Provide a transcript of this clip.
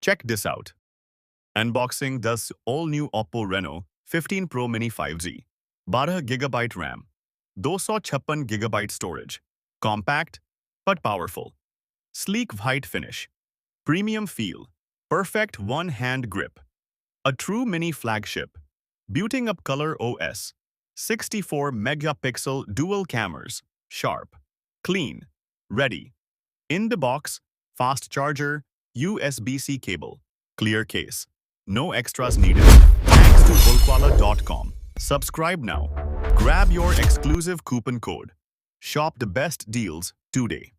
Check this out. Unboxing this all-new Oppo Reno 15 Pro Mini 5G. 12 GB RAM. 256 GB storage. Compact but powerful. Sleek white finish. Premium feel. Perfect one-hand grip. A true mini flagship. Building up ColorOS. 64 megapixel dual cameras. Sharp. Clean. Ready. In the box, fast charger, USB-C cable. Clear case. No extras needed. Thanks to Bulkwala.com. Subscribe now. Grab your exclusive coupon code. Shop the best deals today.